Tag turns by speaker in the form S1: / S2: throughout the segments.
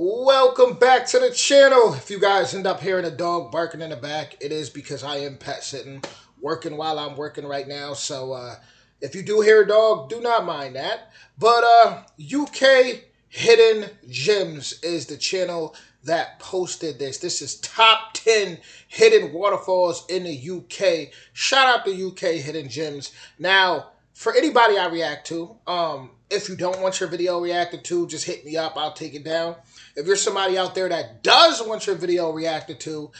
S1: Welcome back to the channel. If you guys end up hearing a dog barking in the back, it is because I am pet sitting, working while I'm working right now. So if you do hear a dog, do not mind that. But UK Hidden Gems is the channel that posted this. This is top 10 hidden waterfalls in the UK. Shout out to UK Hidden Gems. Now, for anybody I react to, if you don't want your video reacted to, just hit me up. I'll take it down. If you're somebody out there that does want your video reacted to,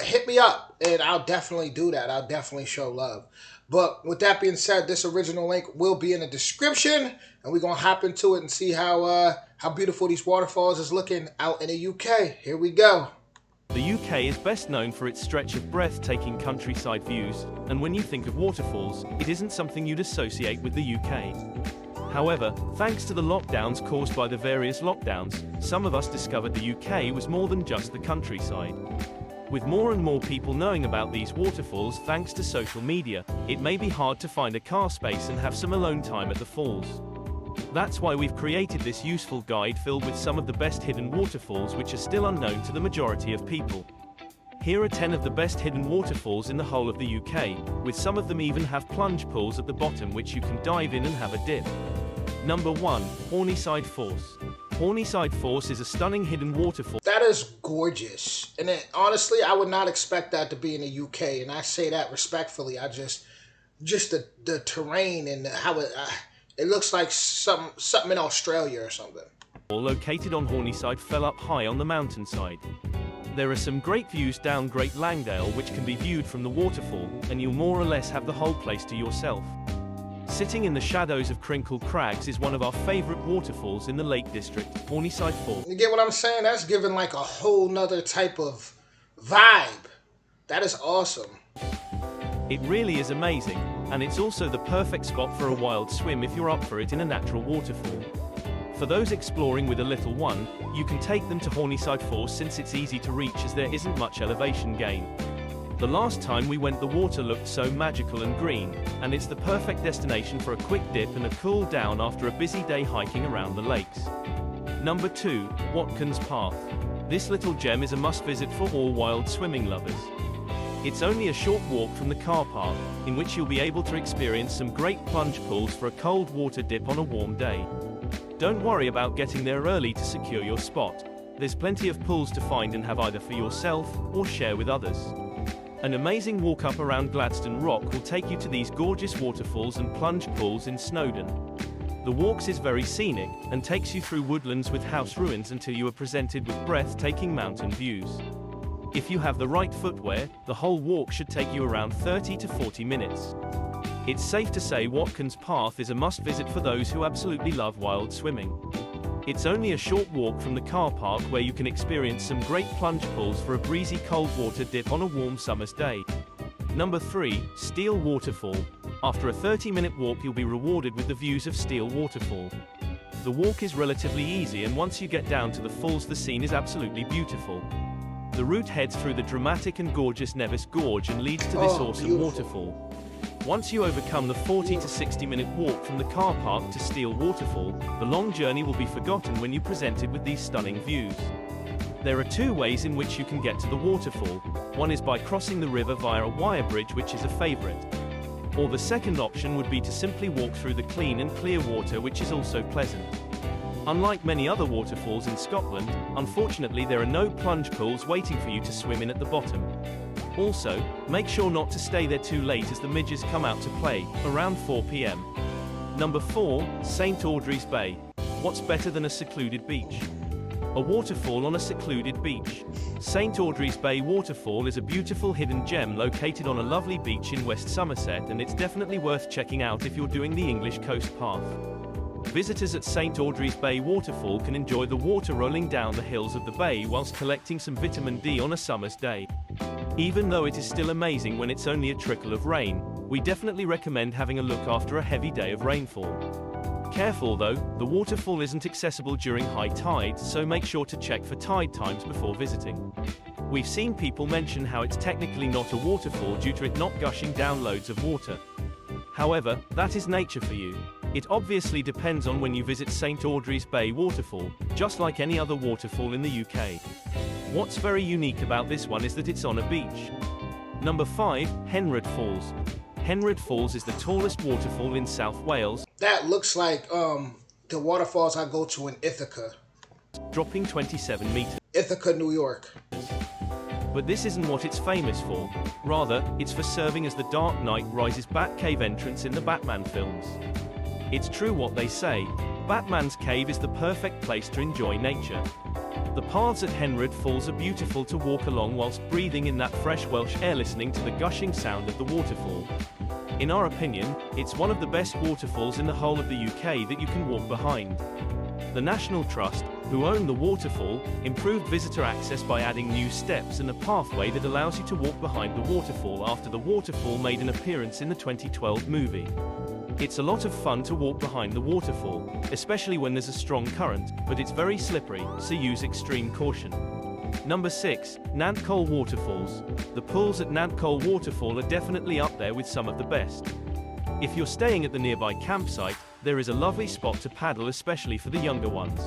S1: hit me up, and I'll definitely do that. I'll definitely show love. But with that being said, this original link will be in the description, and we're going to hop into it and see how beautiful these waterfalls is looking out in the UK. Here we go.
S2: The UK is best known for its stretch of breathtaking countryside views, and when you think of waterfalls, it isn't something you'd associate with the UK. However, thanks to the lockdowns caused by the various lockdowns, some of us discovered the UK was more than just the countryside. With more and more people knowing about these waterfalls thanks to social media, it may be hard to find a car space and have some alone time at the falls. That's why we've created this useful guide filled with some of the best hidden waterfalls which are still unknown to the majority of people. Here are 10 of the best hidden waterfalls in the whole of the UK, with some of them even have plunge pools at the bottom which you can dive in and have a dip. Number 1. Horniside Falls. Horniside Falls is a stunning hidden waterfall.
S1: That is gorgeous. And honestly, I would not expect that to be in the UK, and I say that respectfully. I just the terrain and how it looks like something in Australia or something.
S2: Located on Horniside fell up high on the mountainside. There are some great views down Great Langdale which can be viewed from the waterfall, and you'll more or less have the whole place to yourself. Sitting in the shadows of Crinkle Crags is one of our favourite waterfalls in the Lake District, Horniside Falls.
S1: You get what I'm saying? That's giving like a whole nother type of vibe. That is awesome.
S2: It really is amazing, and it's also the perfect spot for a wild swim if you're up for it in a natural waterfall. For those exploring with a little one, you can take them to Horniside Falls since it's easy to reach as there isn't much elevation gain. The last time we went the water looked so magical and green, and it's the perfect destination for a quick dip and a cool down after a busy day hiking around the lakes. Number 2. Watkins Path. This little gem is a must visit for all wild swimming lovers. It's only a short walk from the car park, in which you'll be able to experience some great plunge pools for a cold water dip on a warm day. Don't worry about getting there early to secure your spot. There's plenty of pools to find and have either for yourself or share with others. An amazing walk up around Gladstone Rock will take you to these gorgeous waterfalls and plunge pools in Snowdon. The walks is very scenic, and takes you through woodlands with house ruins until you are presented with breathtaking mountain views. If you have the right footwear, the whole walk should take you around 30 to 40 minutes. It's safe to say Watkins Path is a must visit for those who absolutely love wild swimming. It's only a short walk from the car park where you can experience some great plunge pools for a breezy cold water dip on a warm summer's day. Number 3. Steel Waterfall. After a 30-minute walk you'll be rewarded with the views of Steel Waterfall. The walk is relatively easy, and once you get down to the falls the scene is absolutely beautiful. The route heads through the dramatic and gorgeous Nevis Gorge and leads to this awesome beautiful waterfall. Once you overcome the 40 to 60-minute walk from the car park to Steel Waterfall, the long journey will be forgotten when you're presented with these stunning views. There are 2 ways in which you can get to the waterfall. One is by crossing the river via a wire bridge, which is a favourite. Or the second option would be to simply walk through the clean and clear water, which is also pleasant. Unlike many other waterfalls in Scotland, unfortunately there are no plunge pools waiting for you to swim in at the bottom. Also, make sure not to stay there too late as the midges come out to play, around 4 p.m. Number 4. St Audrey's Bay. What's better than a secluded beach? A waterfall on a secluded beach. St Audrey's Bay Waterfall is a beautiful hidden gem located on a lovely beach in West Somerset, and it's definitely worth checking out if you're doing the English Coast Path. Visitors at St Audrey's Bay Waterfall can enjoy the water rolling down the hills of the bay whilst collecting some vitamin D on a summer's day. Even though it is still amazing when it's only a trickle of rain, we definitely recommend having a look after a heavy day of rainfall. Careful though, the waterfall isn't accessible during high tides, so make sure to check for tide times before visiting. We've seen people mention how it's technically not a waterfall due to it not gushing down loads of water. However, that is nature for you. It obviously depends on when you visit St Audrey's Bay Waterfall, just like any other waterfall in the UK. What's very unique about this one is that it's on a beach. Number 5, Henryd Falls. Henryd Falls is the tallest waterfall in South Wales.
S1: That looks like the waterfalls I go to in Ithaca.
S2: Dropping 27 meters.
S1: Ithaca, New York.
S2: But this isn't what it's famous for. Rather, it's for serving as the Dark Knight Rises Batcave entrance in the Batman films. It's true what they say. Batman's cave is the perfect place to enjoy nature. The paths at Henryd Falls are beautiful to walk along whilst breathing in that fresh Welsh air, listening to the gushing sound of the waterfall. In our opinion, it's one of the best waterfalls in the whole of the UK that you can walk behind. The National Trust, who own the waterfall, improved visitor access by adding new steps and a pathway that allows you to walk behind the waterfall after the waterfall made an appearance in the 2012 movie. It's a lot of fun to walk behind the waterfall, especially when there's a strong current, but it's very slippery, so use extreme caution. Number 6, Nantcole Waterfalls. The pools at Nantcole Waterfall are definitely up there with some of the best. If you're staying at the nearby campsite, there is a lovely spot to paddle, especially for the younger ones.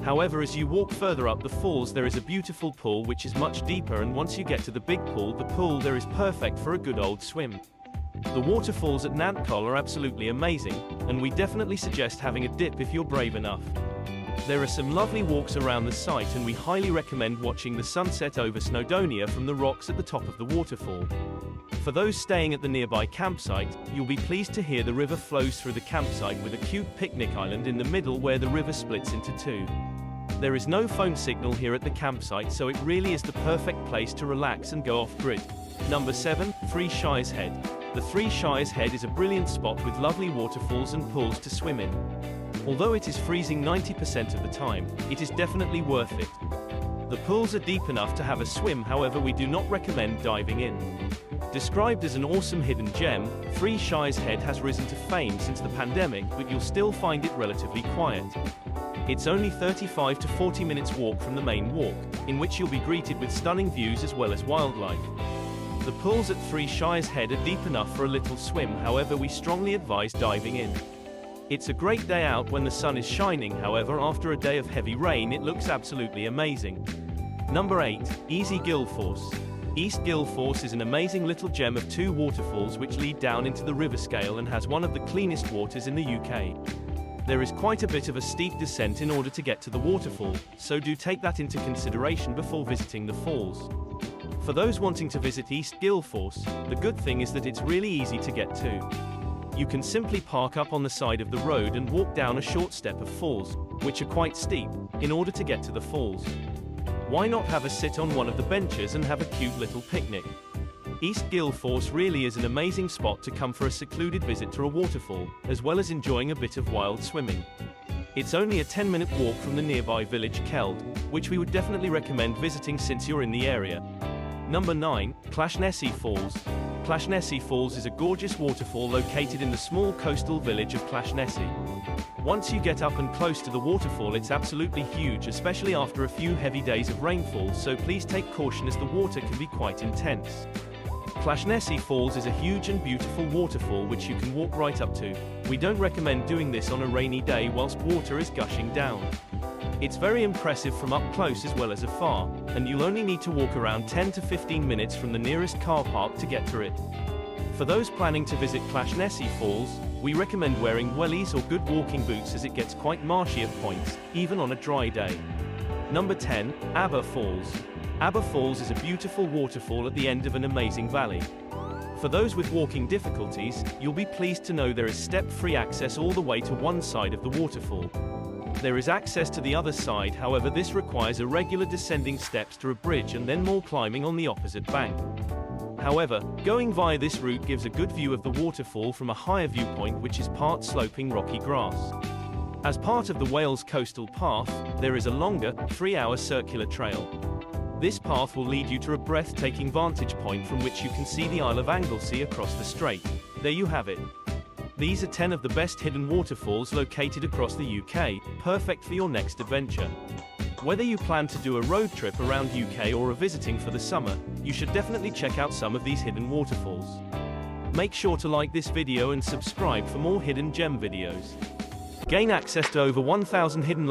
S2: However, as you walk further up the falls, there is a beautiful pool which is much deeper, and once you get to the big pool, the pool there is perfect for a good old swim. The waterfalls at Nantcole are absolutely amazing, and we definitely suggest having a dip if you're brave enough. There are some lovely walks around the site, and we highly recommend watching the sunset over Snowdonia from the rocks at the top of the waterfall. For those staying at the nearby campsite, you'll be pleased to hear the river flows through the campsite with a cute picnic island in the middle where the river splits into two. There is no phone signal here at the campsite, so it really is the perfect place to relax and go off-grid. Number 7, Three Shires Head. The Three Shires Head is a brilliant spot with lovely waterfalls and pools to swim in. Although it is freezing 90% of the time, it is definitely worth it. The pools are deep enough to have a swim, however we do not recommend diving in. Described as an awesome hidden gem, Three Shires Head has risen to fame since the pandemic, but you'll still find it relatively quiet. It's only 35 to 40 minutes walk from the main walk, in which you'll be greeted with stunning views as well as wildlife. The pools at Three Shires Head are deep enough for a little swim, however we strongly advise diving in. It's a great day out when the sun is shining, however after a day of heavy rain it looks absolutely amazing. Number 8, Easy Gilforce. East Gilforce is an amazing little gem of two waterfalls which lead down into the River Scale and has one of the cleanest waters in the UK. There is quite a bit of a steep descent in order to get to the waterfall, so do take that into consideration before visiting the falls. For those wanting to visit East Gilforce, the good thing is that it's really easy to get to. You can simply park up on the side of the road and walk down a short step of falls, which are quite steep, in order to get to the falls. Why not have a sit on one of the benches and have a cute little picnic? East Gilforce really is an amazing spot to come for a secluded visit to a waterfall, as well as enjoying a bit of wild swimming. It's only a 10-minute walk from the nearby village Keld, which we would definitely recommend visiting since you're in the area. Number 9, Clashnessie Falls. Clashnessie Falls is a gorgeous waterfall located in the small coastal village of Clashnessie. Once you get up and close to the waterfall, it's absolutely huge, especially after a few heavy days of rainfall, so please take caution as the water can be quite intense. Clashnessie Falls is a huge and beautiful waterfall which you can walk right up to. We don't recommend doing this on a rainy day whilst water is gushing down. It's very impressive from up close as well as afar, and you'll only need to walk around 10 to 15 minutes from the nearest car park to get to it. For those planning to visit Clashnessie Falls, we recommend wearing wellies or good walking boots as it gets quite marshy at points, even on a dry day. Number 10, Aber Falls. Aber Falls is a beautiful waterfall at the end of an amazing valley. For those with walking difficulties, you'll be pleased to know there is step-free access all the way to one side of the waterfall. There is access to the other side, however this requires irregular descending steps to a bridge and then more climbing on the opposite bank. However, going via this route gives a good view of the waterfall from a higher viewpoint, which is part sloping rocky grass. As part of the Wales Coastal Path, there is a longer, 3-hour circular trail. This path will lead you to a breathtaking vantage point from which you can see the Isle of Anglesey across the strait. There you have it. These are 10 of the best hidden waterfalls located across the UK, perfect for your next adventure. Whether you plan to do a road trip around UK or are visiting for the summer, you should definitely check out some of these hidden waterfalls. Make sure to like this video and subscribe for more hidden gem videos. Gain access to over 1,000 hidden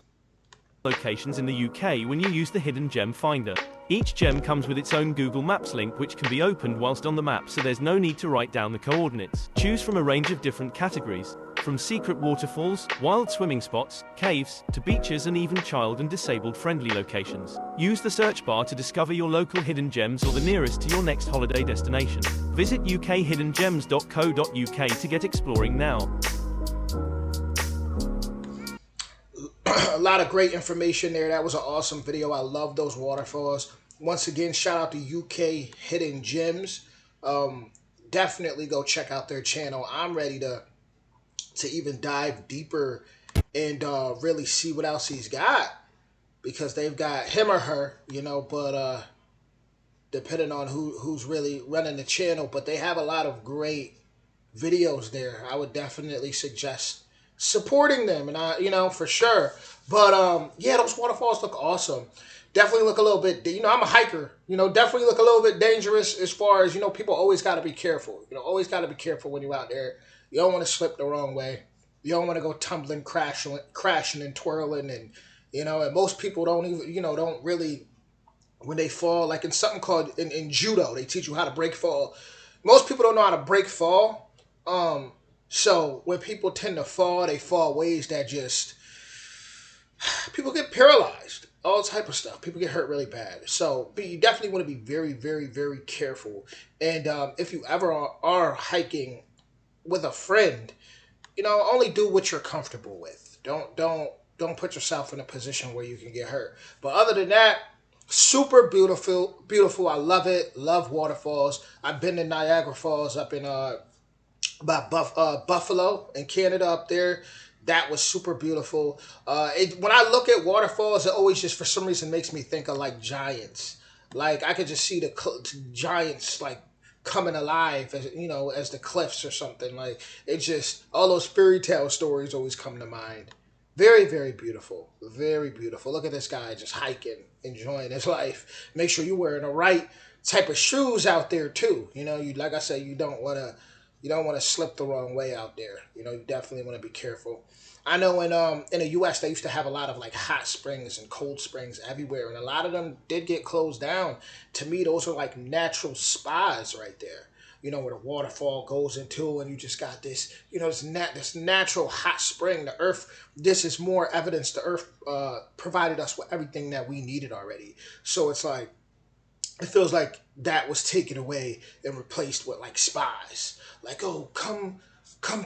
S2: locations in the UK when you use the Hidden Gem Finder. Each gem comes with its own Google Maps link which can be opened whilst on the map, so there's no need to write down the coordinates. Choose from a range of different categories, from secret waterfalls, wild swimming spots, caves, to beaches and even child and disabled friendly locations. Use the search bar to discover your local hidden gems or the nearest to your next holiday destination. Visit ukhiddengems.co.uk to get exploring now.
S1: A lot of great information there. That was an awesome video. I love those waterfalls. Once again, shout out to UK Hidden Gems. Definitely go check out their channel. I'm ready to even dive deeper and really see what else he's got, because they've got him or her, but depending on who's really running the channel. But they have a lot of great videos there. I would definitely suggest supporting them, and for sure. But yeah, those waterfalls look awesome. Definitely look a little bit, I'm a hiker, definitely look a little bit dangerous as far as, people always got to be careful. Always got to be careful when you're out there. You don't want to slip the wrong way. You don't want to go tumbling, crashing and twirling, and most people don't even, don't really, when they fall, like in something called in judo, they teach you how to break fall. Most people don't know how to break fall. So when people tend to fall, they fall ways that just, people get paralyzed, all type of stuff. People get hurt really bad. So you definitely want to be very, very, very careful. And if you ever are hiking with a friend, only do what you're comfortable with. Don't put yourself in a position where you can get hurt. But other than that, super beautiful, beautiful. I love it. Love waterfalls. I've been to Niagara Falls up in by Buffalo in Canada up there. That was super beautiful. When I look at waterfalls, it always just for some reason makes me think of like giants. Like I could just see the giants like coming alive as the cliffs or something. Like it just, all those fairy tale stories always come to mind. Very, very beautiful. Very beautiful. Look at this guy just hiking, enjoying his life. Make sure you're wearing the right type of shoes out there too. You, like I said, you don't want to slip the wrong way out there. You definitely want to be careful. I know in the U.S. they used to have a lot of like hot springs and cold springs everywhere, and a lot of them did get closed down. To me, those are like natural spas right there. Where the waterfall goes into, and you just got this, this natural hot spring. The earth, this is more evidence the earth provided us with everything that we needed already. So it's like, it feels like that was taken away and replaced with like spas. Like, oh, come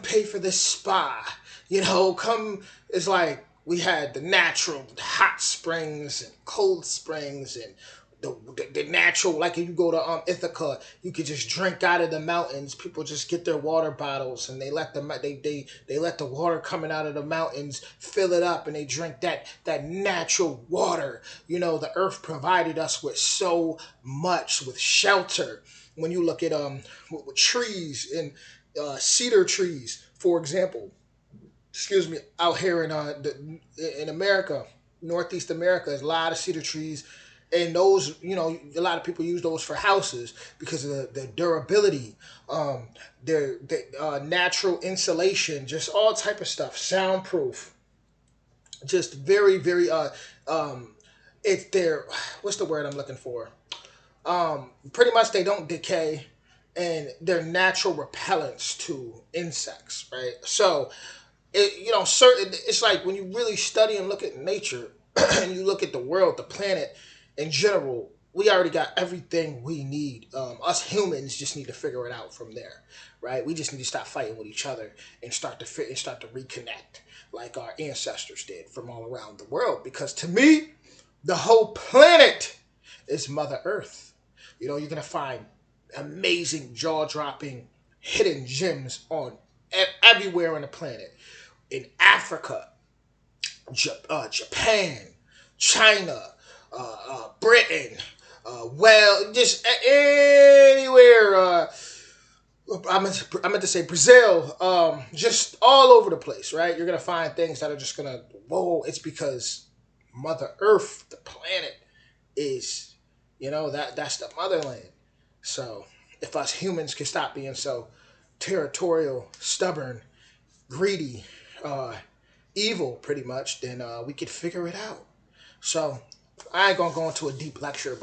S1: pay for this spa. It's like we had the natural hot springs and cold springs and the natural, like if you go to Ithaca, you could just drink out of the mountains. People just get their water bottles and they let the water coming out of the mountains fill it up, and they drink that natural water. The earth provided us with so much, with shelter. When you look at with trees and cedar trees, for example, out here in America, Northeast America, there's a lot of cedar trees. And those, a lot of people use those for houses because of the durability, their natural insulation, just all type of stuff, soundproof, just very, very, it's their, what's the word I'm looking for? Pretty much they don't decay, and they're natural repellents to insects, right? So, it's like when you really study and look at nature and you look at the world, the planet, in general, we already got everything we need. Us humans just need to figure it out from there, right? We just need to stop fighting with each other and start to reconnect like our ancestors did from all around the world. Because to me, the whole planet is Mother Earth. You're gonna find amazing, jaw-dropping, hidden gems on everywhere on the planet. In Africa, Japan, China, Britain, just anywhere. I meant to say Brazil. Just all over the place, right? You're gonna find things that are just gonna whoa. It's because Mother Earth, the planet, is that's the motherland. So if us humans can stop being so territorial, stubborn, greedy, evil, pretty much, then we could figure it out. So I ain't gonna go into a deep lecture,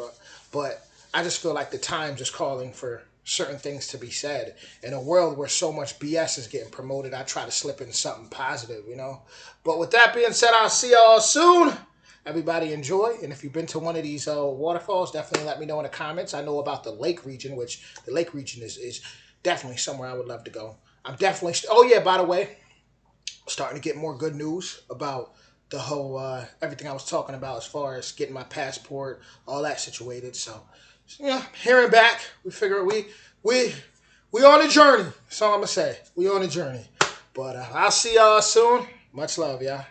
S1: but I just feel like the times is calling for certain things to be said. In a world where so much BS is getting promoted, I try to slip in something positive, you know. But with that being said, I'll see y'all soon. Everybody enjoy, and if you've been to one of these waterfalls, definitely let me know in the comments. I know about the lake region, which the lake region is definitely somewhere I would love to go. I'm definitely. Oh yeah, by the way, starting to get more good news about the whole everything I was talking about as far as getting my passport, all that situated. So yeah, here and back, we figure we we on a journey. That's all I'm gonna say. We on a journey. But I'll see y'all soon. Much love, y'all.